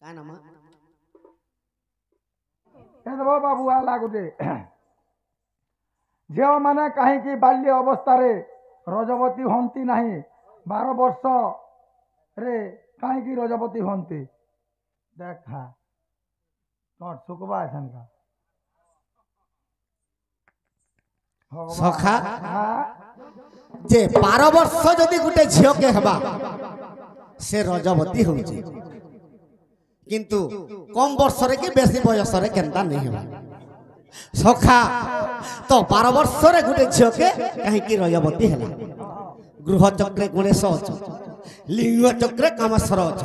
का नाम देव बाबू आला गोटे झील मैंने कहीं बाल्य अवस्था रजवती हंती नहीं 12 वर्ष रे कहीं रजवती हंती देखा तोर सुखबा का सखा जे 12 वर्ष जदि गुटे झील के हवा से रजवती हो किंतु कम वर्ष रे कि बेसी बयस रे केनता नहीं हवा सखा तो 12 वर्ष रे गुटे झील के कहीं की रजवती हला गृह चक्रे गणेश अछ लिंग चक्रे कामेश्वर अछ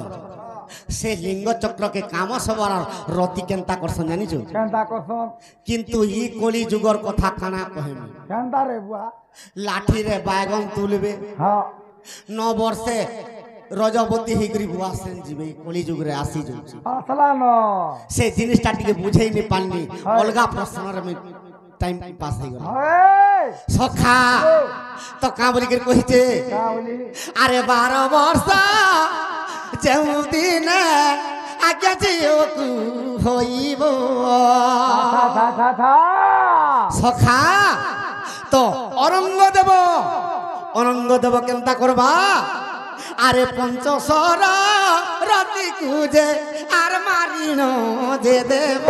से लिंग चक्र के काम सबर रति केनता करसन जानि छु केनता करसन किंतु ई कली जुगर कथा काना कहमी केनता रे बुआ लाठी रे बायगन तुलबे हां 9 वर्षे रजवती हिगरी बुआ सेन जीवे कली जुग रे आसी जोची असला न से जिनिसटा टिके बुझै नि पालनी अलगा प्रश्न रे में टाइम पास हो गला सखा तो का बोली के कहि छे का बोली अरे 12 वर्ष जेउ दिन आज्ञा जियो कु होइबो सखा तो अरंग देव केनता करबा अरे पंचसर राति कुजे आर मारिन जे देव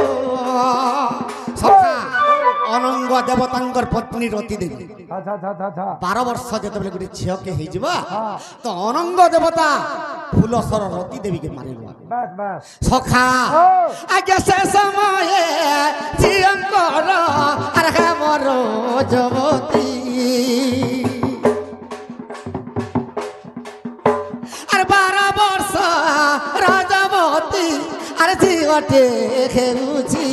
सखा अनंग देवतांकर पत्नी रति देवी 12 वर्ष जतबे गुटे झियो के हे जिबा तो अनंग देवता फुलसर रति देवी के मारिबा बस बस सखा आगे से समय जियंकर अरे मोर जवती अरे 12 वर्ष राजवती अरे जीवटे खेलुची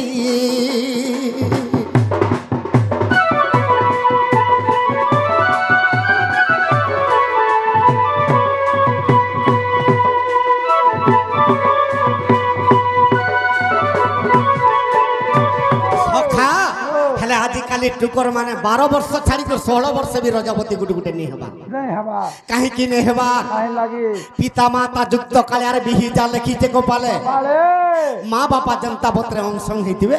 आजिकल टुकर माने 12 वर्ष छाड़ी कर 16 वर्ष भी रजवती गुटे गुटे नहीं हवा कहीं की नहीं हवा पिता माता युक्त काले बिही जा लिखी जे गोपाले माँ बापा जनता भद्रे अंशंग हेतिबे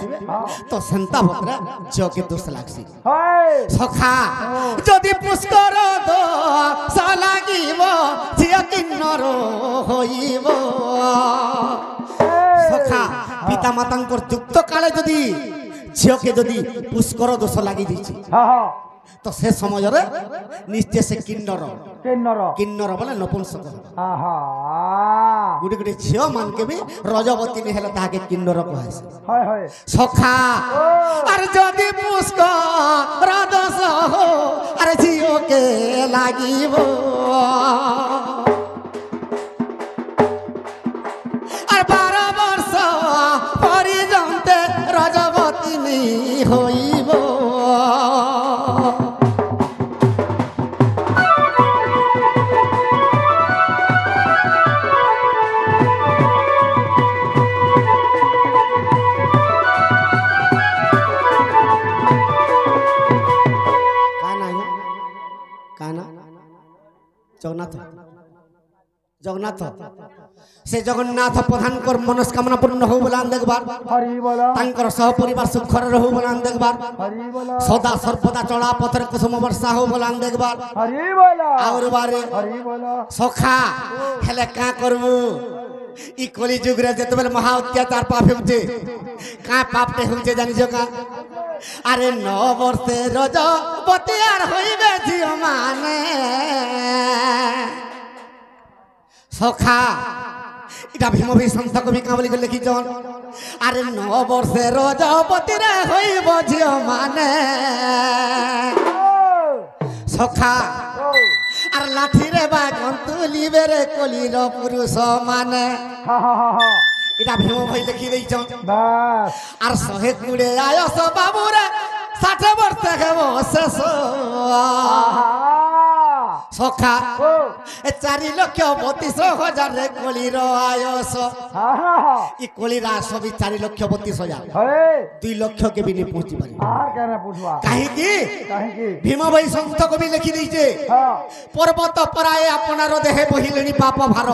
तो संता भद्रे जो के दोष लागसी सखा जदि पुष्कर दो सा लागिबो झिया किन्नर होइबो सखा पिता मातांकर युक्त काले जदि झील के जदि पुष्कर दोष लगी तो से समय निश्चय से किन्नर किन्नर बोले नपुंसक गुटे गुटे झील मान के भी रजवती नहीं हेले ताके किन्नर कहैसे सखा अरे जदि पुष्कर दोष हो अरे झील के लागिबो अरे 12 वर्ष परिजन्ते रजवती नहीं होइबो काना जगन्नाथ जगन्नाथ से जगन्नाथ प्रधान कर मनस्कामना पूर्ण हो बोला देखबार तांकर सह परिवार सुखर रहू बोला देखबार सदा सर्वदा चला पथर कुसुम वर्षा हो बोला देखबार और बारे सखा हेले का करबू ई कली जुग रे जतबेल महा अत्याचार पाप होचे का पापटे होचे जानि जो का अरे 9 वर्षे रजवती आर होइबे झियो माने सखा इटा भीम भी संत कवि का बोली लिखी जन अरे 9 वर्षे रजवती रे होइबो झियो माने सखा अरे लाठी रे बागन तुलिबे रे कलिर पुरुष माने इटा भीम भाई लिखी दै जन बस आर 120 आयस बाबू रे 60 वर्ष हेबो शेष सखा 4,32,000 रे कलिर आयस ई कलिर आयस भी 4,32,000 2 लाख के भी नहीं पहुंची पारी काहे की भीम भाई संत को भी लिखी दै जे पर्वत पराए अपनार देहे बहिलेनी पाप भार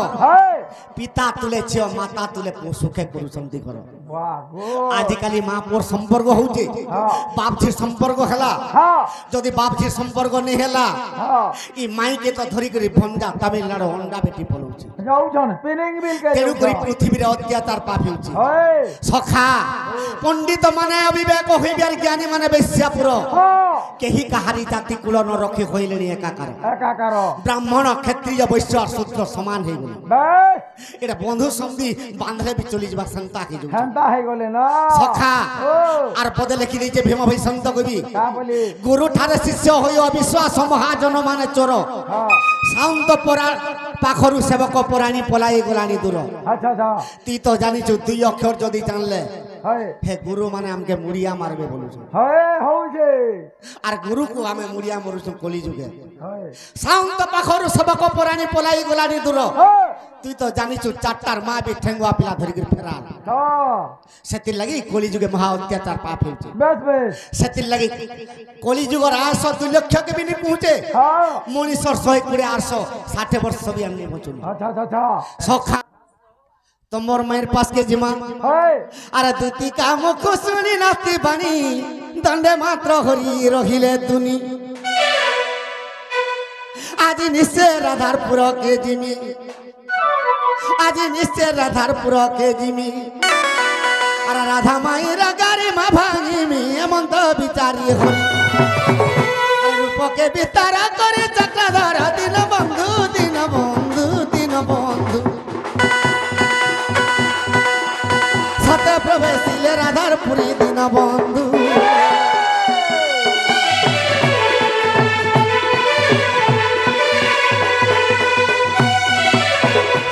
পিতা তুলে ঝিও মাতা তুলে পুଅ সুখে করুଛନ୍ତି ঘর বাহ গো আজকালি মা পুଅর সম্পর্ক হচ্ছে বাপ ঝি সম্পর্ক হেলা হ্যাঁ যদি বাপ ঝি সম্পর্ক নি হেলা হ্যাঁ ই মাইকে তো ধরি করে ভঞ্জা তামিলনাড়ু অন্ডা বেটি পলাଉଛି যাଉଛନ୍ ସ୍ପିନିଂ ବିଲ୍ କେ তেଣু করে পৃথিবীরে অত্যাচার পাপ ହେଉଛି হয় সখা পণ্ডিত মানে অবিবেক হইবার জ্ঞানী মানে বেশ্যাপুর হ্যাঁ কেহি কাহারি জাতি কুল ন রক্ষে হইলেনি একাকার একাকার ব্রাহ্মণ ক্ষত্রিয় বৈশ্য আর শূদ্র সমান হয়ে গেল বেশ এটা বন্ধু সন্ধি বাঁধলে বি চলি যাবার সেন্তা হয়ে যাচ্ছে হেন্তা ହେଇଗଲେ না সখা ও আর পদে লিখি দিয়েছে ভীম ভাই সন্ত কবি কা বলি গুরু ঠারে শিষ্য হই অবিশ্বাস মহাজন মানে চোর হ্যাঁ সাউন্ত পরা পাখরু সেবক পরাণী পলাই গলানি দূর আচ্ছা আচ্ছা তুই তো জানিছু দুই অক্ষর যদি জানলে হয় হে গুরু মানে আমাকে মুড়িয়া মারবে বলুছু হয় হউছে আর গুরুকু আমি মুড়িয়া মরুছু কলি যুগে হয় সাউন্ত পাখরু সেবক পরাণী পলাই গলানি দূর হ্যাঁ তুই তো জানিছু চারটার মা বি ঠেঙ্গুয়া পিলা ধরিকি ফেরাল তো সেতির লাগি কলি যুগে মহা অত্যাচার পাপ হয়েছে বেশ বেশ সেতির লাগি কলি যুগর 2 লক্ষ কে বি নি পৌঁছে হ্যাঁ মনীষর 120 860 বর্ষ বি আমি বচুন আচ্ছা আচ্ছা আচ্ছা সখা তোমার মায়ের পাশ কে জিমা হয় আরে দুতি কাম শুনি নাতি বাণী দণ্ডে মাত্র হরি রহিলে দুনি আজি নিশ্চয় রাধারপুর কে জিমি আজি নিশ্চয় রাধারপুর কে জিমি আর রাধা মায়ের গাড়ি মা ভাঙিমি এমন তো বিচারি হরি আর রূপকে বিতারা করে চক্রধর দিন বন্ধু দিন বন্ধু দিন বন্ধু সতে প্রবেশিলে রাধারপুরী দিন বন্ধু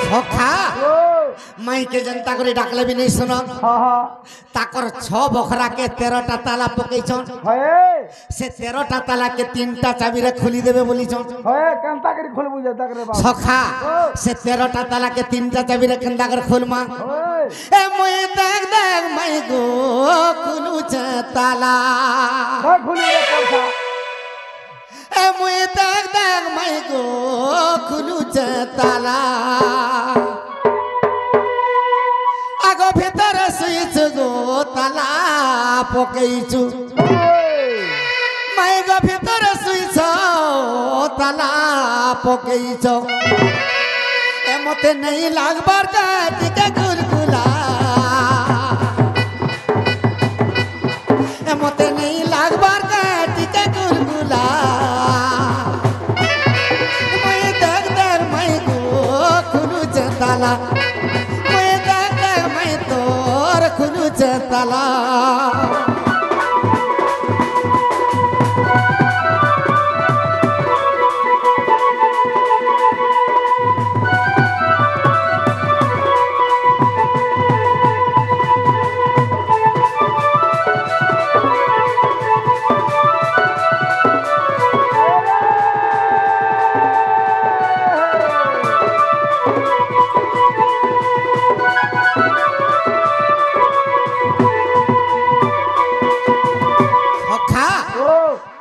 সখা মাইকে জনতা করে ডাকলে বি নেই শুন হ্যাঁ হ্যাঁ তাকর 6 বখরাকে 13টা তালা পকাইছন হয় সে 13টা তালাকে 3টা চাবিরে খুলি দেবে বলিছন হয় কেনতা করে খুলবু যে তাকরে বাবা সখা সে 13টা তালাকে 3টা চাবিরে কেন্দা করে খুলমা হয় এ মই দেখ দেখ মাই গো খুলুছে তালা হয় খুলি রে পড়ছা এ মই দেখ দেখ মাই গো খুলুছে তালা আগো ভিতরে শুইছ গো তালা পকাইছু মাই গো ভিতরে শুইছ তালা পকাইছ এমতে নেই লাগবার কাটিকে গুলগুলা এমতে নেই লাগবার কাটিকে গুলগুলা মই দেখ দেখ মাই গো খুলুছে তালা মই দেখ দেখ মাই তোর খুলুছে তালা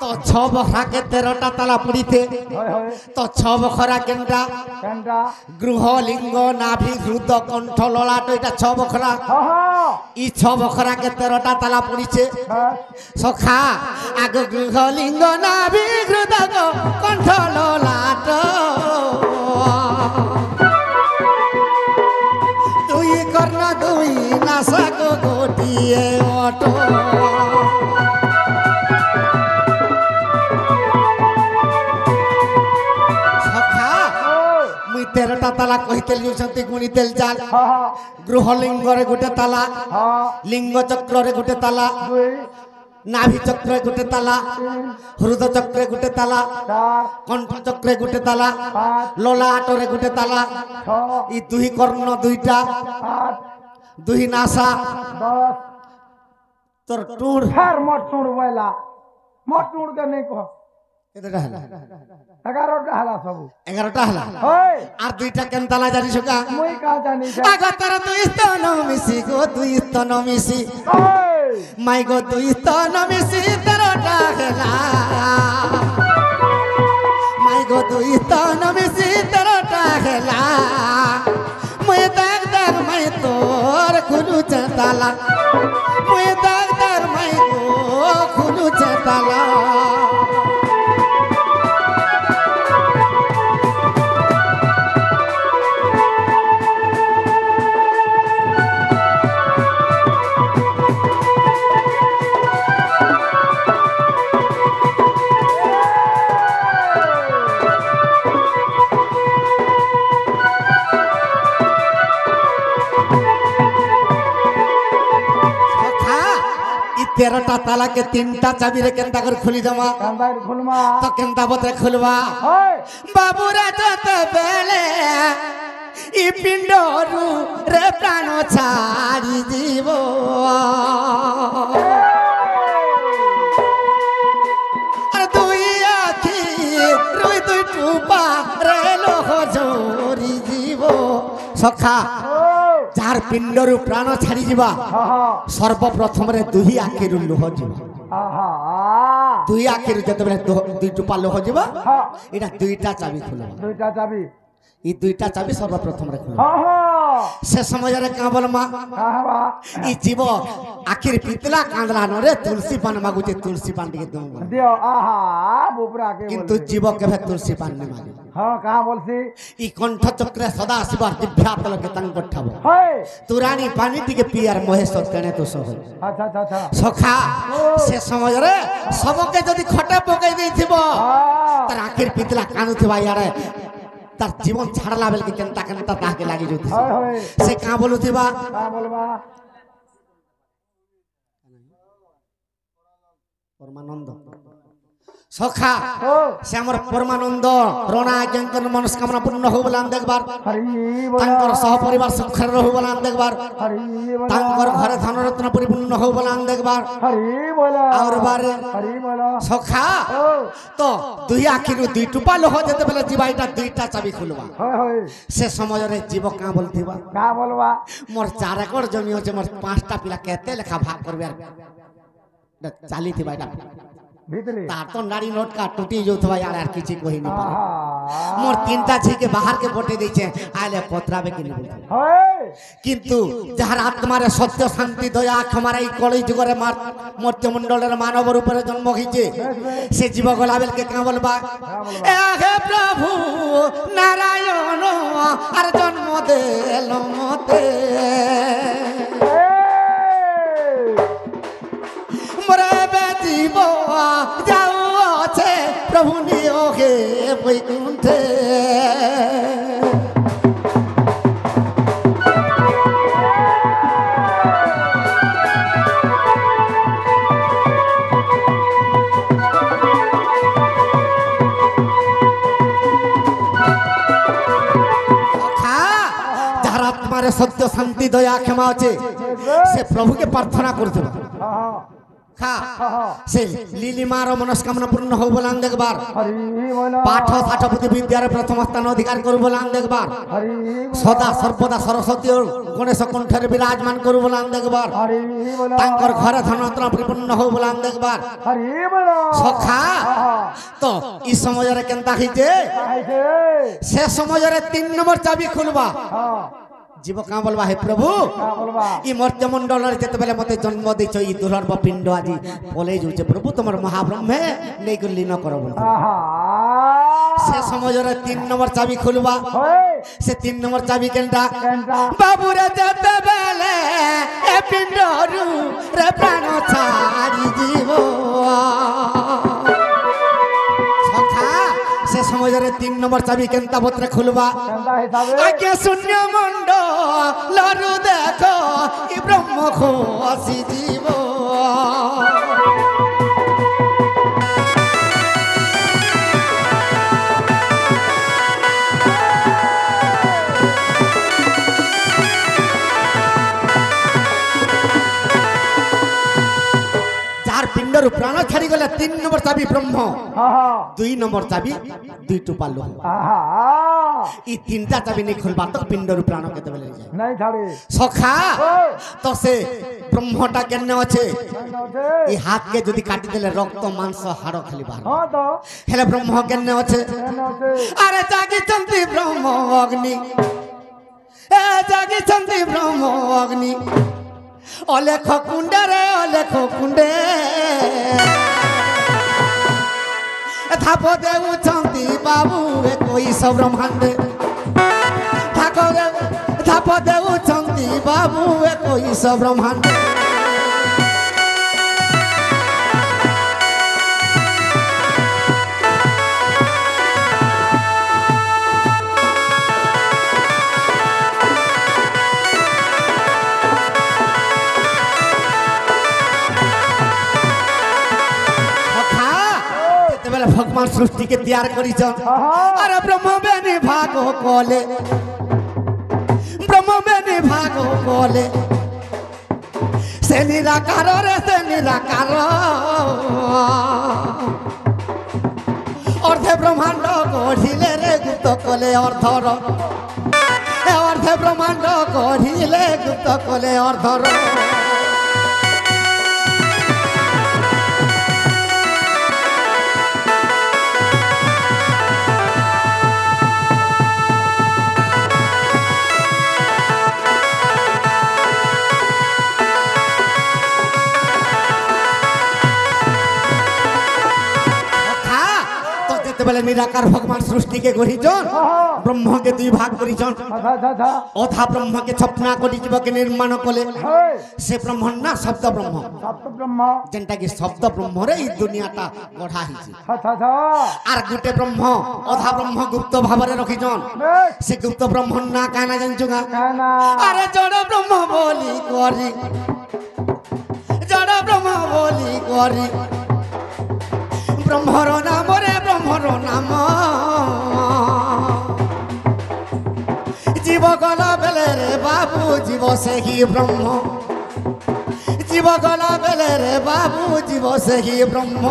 তো 6 বখরাকে 13টা তালা পুড়িতে হয় হয় তো 6 বখরা কেনটা কেনটা গৃহ লিঙ্গ নাভি হৃদ কণ্ঠ ললাট এটা 6 বখরা হ্যাঁ হ্যাঁ ই 6 বখরাকে 13টা তালা পুড়িছে হ্যাঁ সখা আগ গৃহ লিঙ্গ নাভি হৃদ কণ্ঠ ললাট দুই কর্ণ দুই নাসক গোটিয়ে অটো সখা মুই 13টা তালা কহিতেল যাচ্ছন্তি গুণিতেল চাল হ্যাঁ হ্যাঁ গৃহ লিঙ্গরে গোটে তালা হ্যাঁ লিঙ্গ চক্রে গোটে তালা দুই নাভি চক্রে গোটে তালা হৃদ চক্রে গোটে তালা চার কণ্ঠ চক্রে গোটে তালা পাঁচ লোলা আটরে গোটে তালা ছ ই দুই কর্ণ দুইটা আট দুই নাসা 10 তোর টুর ফের মোট চুড় বইলা মোট চুড় কে নেই কহ কেতেটা হলা 11টা হালা সবু 11টা হলা হয় আর দুইটা কেন তালা জানিস কা মুই কা জানি আগো তোর দুই স্তন মিশি গো দুই স্তন মিশি হয় মাই গো দুই স্তন মিশি 13টা হেলা মাই গো দুই স্তন মিশি 13টা হেলা তালা মুই ডাক্তার মাই গো খুলুছে তালা तेरटा ताला के तीनटा चाबी रे केंता कर खुली दमा কান্দার খুলমা तो केंता बतरे खुलवा হয় बाबू रे जत बेले इ पिंडरू रे प्राण छाड़ी जीव अरे दुई आखी रुई दुई टूपा रे लोह जोरी जीव सखा যার পিণ্ডরু প্রাণ ছাড়ি যা সর্বপ্রথম দুই আখিরু লুহ যা দুই আখিরু যেতবে দুই টুপা লুহ যা এটা দুইটা চাবি খুলবা দুইটা চাবি এই দুইটা চাবি সর্বপ্রথম খুলবা সে সময়ের কা বলমা ই জীব আখির পিতলা কাঁদলা নরে তুলসী পান মাগুছে তুলসী পান টিকে দম দিও আহা বুবরা কে কিন্তু জীব কেবে তুলসী পান নে মাগে হ্যাঁ কাহা বলছি ই কণ্ঠ চক্রে সদা শিবার দিব্যাতলকে তাঙ্গ ঠাব হয় তুরানি পানি টিকে পিয়ার মহেশ তেনে তো সহ আচ্ছা আচ্ছা আচ্ছা সখা সে সময়ের সবকে যদি খটে পকাই দেইথিব তার আখির পিতলা কানুথিবা ইয়ারে তার জীবন ছাড়লা বেলকে কেনতা কেনতা তাকে লাগি যাইথি হয় হয় সে কা বলুথিবা কা বলবা পরমানন্দ সখা ও সে আমার পরমানন্দ রণা আজ্ঞাঙ্কর মনস্কামনা পূর্ণ হো বলান দেখবার হরি বল তাঙ্কর সহপরিবার সুখের রহু বলান দেখবার হরি বল তাঙ্কর ঘরে ধনরত্ন পরিপূর্ণ হো বলান দেখবার হরি বল আর বারে হরি বল সখা ও তো দুই আখিরু দুই টুপা লোহ যেতে বেলে জীবা এটা দুইটা চাবি খুলবা হয় হয় সে সময়ের জীব কা বলথিবা কা বলবা মোর 4 একর জমি আছে মোর 5টা পিলা কেতে লেখা ভাগ করবে আর চালিথিবা এটা ভিতরে তার তো নাড়ি নোটকা টুটি যাউথবা यार আর কিছু কহিনি আহা মোর তিনটা ঝিকে বাহার কে বটে দিছে আইলে পত্রাবে কি নিব হয় কিন্তু যাহার আত্মারে সত্য শান্তি দয়া ক্ষমার এই কলি যুগরে মর্ত্যমণ্ডলের মানবর উপরে জন্ম হইছে সে জীব গলাবেল কে কা বলবা এ হে প্রভু নারায়ণ আর জন্ম দেল মতে মোরে বেজিব যাও আছে প্রভু নিও হে বৈকুণ্ঠে যাহার আত্মারে সত্য শান্তি দয়া ক্ষমা আছে সে প্রভুকে প্রার্থনা করতে আহা খা সে লীলিমার মনস্কামনা পূর্ণ হো বলান দেখবার হরি বল পাঠ ষাঠ পুঁথি বিদ্যার প্রথম স্থান অধিকার করু বলান দেখবার হরি সদা সর্বদা সরস্বতী ও গণেশ কণ্ঠের বিরাজমান করু বলান দেখবার হরি বল তাঙ্কর ঘরে ধনরত্ন পরিপূর্ণ হো বলান দেখবার হরি বল সখা আহা তো ই সময়ের কেনতা হইছে আইছে সে সময়ের 3 নম্বর চাবি খুলবা হ্যাঁ জীব কা বলবা হে প্রভু কা বলবা ই মর্ত্যমণ্ডলের যেতবেলে মতে জন্ম দিছ ই দুর্লভ পিণ্ড আজি বলে যাচ্ছে প্রভু তোমার মহাব্রহ্মে নেই লীন করো বলতে আহা সে সময়ের 3 নম্বর চাবি খুলবা হয় সে 3 নম্বর চাবি কেনটা কেনটা বাবুরে যেতবেলে এ পিণ্ডরু রে প্রাণ ছাড়ি জীব সখা সে সময়ের 3 নম্বর চাবি কেনতা বত্রে খুলবা কেনটা হিসাবে আগে শূন্য মণ্ডলরু দেখো ই ব্রহ্ম খোসি জীব যার পিণ্ডরু প্রাণ ছাড়ি গলে 3 নম্বর চাবি ব্রহ্ম আহা 2 নম্বর চাবি 2 টুপা লোহ আহা ই 3টা চাবি নেই খুলবা তো পিণ্ডরু প্রাণ কেতে বেলে যায় নাই ছাড়ে সখা ও তো সে ব্রহ্মটা কেন আছে কেন আছে এই হাতকে যদি কাটি দিলে রক্ত মাংস হাড় খালি বাহার হ্যাঁ তো হেলে ব্রহ্ম কেন আছে কেন আছে আরে জাগিছন্তি ব্রহ্ম অগ্নি এ জাগিছন্তি ব্রহ্ম অগ্নি অলেখ কুণ্ডে রে অলেখ কুণ্ডে ধাপ দেউଛନ୍ତି বাবু একৈশ ব্রহ্মাণ্ডে ধাপ দেউଛନ୍ତି বাবু একৈশ ব্রহ্মাণ্ডে भगवान सृष्टि के तैयार करी अरे ब्रह्म बेनी भागो कोले ब्रह्म बेनी भागो कोले से निराकार रे से निराकार अर्धे ब्रह्मांड गढ़िले रे गुप्त कोले अर्धर अर्धे ब्रह्मांड गढ़िले गुप्त कोले अर्धर बेले निराकार भगवान सृष्टि के गढ़ीचन ब्रह्म के दुई भाग करिचन अथा ब्रह्म के छपना करी जीव के निर्माण कले से ब्रह्म ना शब्द ब्रह्म जेंटा कि शब्द ब्रह्म रे ई दुनियाटा गढ़ा हिची आर गुटे ब्रह्म अथा ब्रह्म गुप्त भाव रे रखिचन से गुप्त ब्रह्म ना काना जानचुगा अरे जड़ ब्रह्म बोली करी जड़ ब्रह्म बोली करी ब्रह्मर नाम रे ब्रह्मर नाम जीव गला बेले रे बाबू जीव से ही ब्रह्म जीव गला बेले रे बाबू जीव से ही ब्रह्म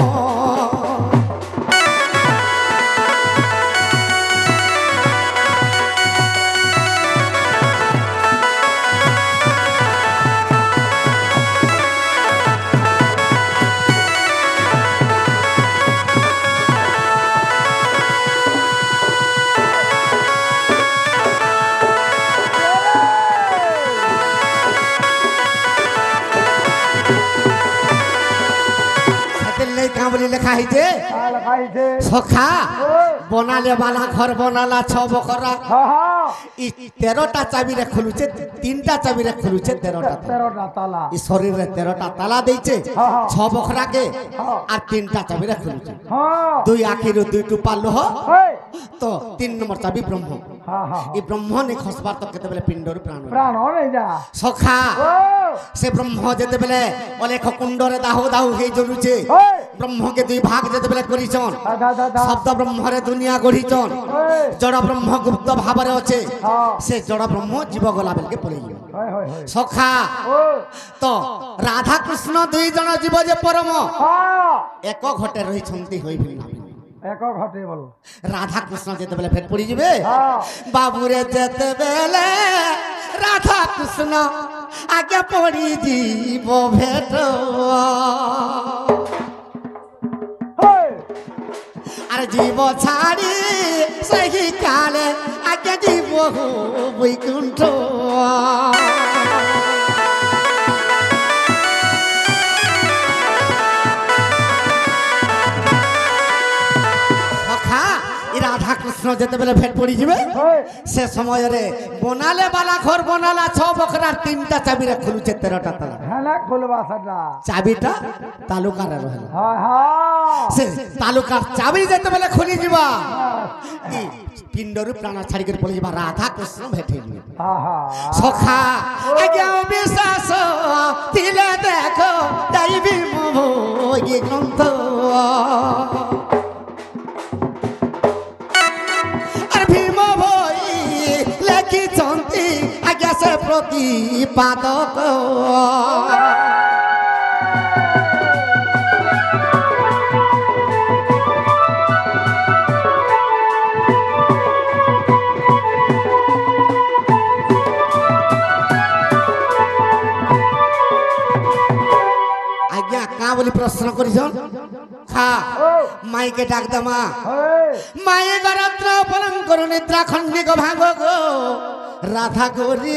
लिखा है सखा बनाले वाला घर बनाला 6 बखरा 13टा चाबी रे खुलुचे 3टा चाबी रे खुलुचे 13टा ताला ई शरीर रे 13टा ताला देइचे 6 बखरा के और 3टा चाबी रे खुलुचे दुई आखी रो दुई टुपा लोह तो 3 नंबर चाबी ब्रह्म ई ब्रह्म ने खसबार तो केते बेले पिंड रे प्राण नहीं जा सखा से ब्रह्म जेते बेले अलेख कुंड रे दाहु दाहु हे जलुचे ब्रह्म के दुई भाग जेते बेले करिचन शब्द ब्रह्म रे दुनिया गढ़ीचन जड़ ब्रह्म गुप्त भाव रे अच्छे से जड़ ब्रह्म जीव गला बेल के पड़े सखा तो राधा कृष्ण दुई जन जीव जे परम एक घटे रही छंती होई भिन्न एक घटे बोल राधा कृष्ण जेते बेले भेट पड़ी जिवे बाबू रे जेते बेले राधा कृष्ण आगे पड़ी जीव भेट अरे जीव छाड़ी सही काले आगे जीव हो वैकुंठ राधा कृष्ण जेते बेले भेट पड़ी जिवे से समय रे बनाले वाला घर बनाला 6 बखरा 3टा चाबी रे खुलुचे 13टा ताला हाना खोलबा सदा चाबीटा तालुका रे रहल हां हां से तालुका चाबी जेते बेले खुली जिबा पिंडरु प्राण छाड़ी कर पड़ी जिबा राधा कृष्ण भेटे जिवे हां हां सखा आज्ञा विश्वास तिले देखो दैवी मोहि ग्रंथ आज्ञा से प्रतिपादक आज्ञा का बोली प्रश्न करिसन खा माई के डाक दमा माई गरत्र पलंकर निद्रा खंडिक भांग गो राधा गोरी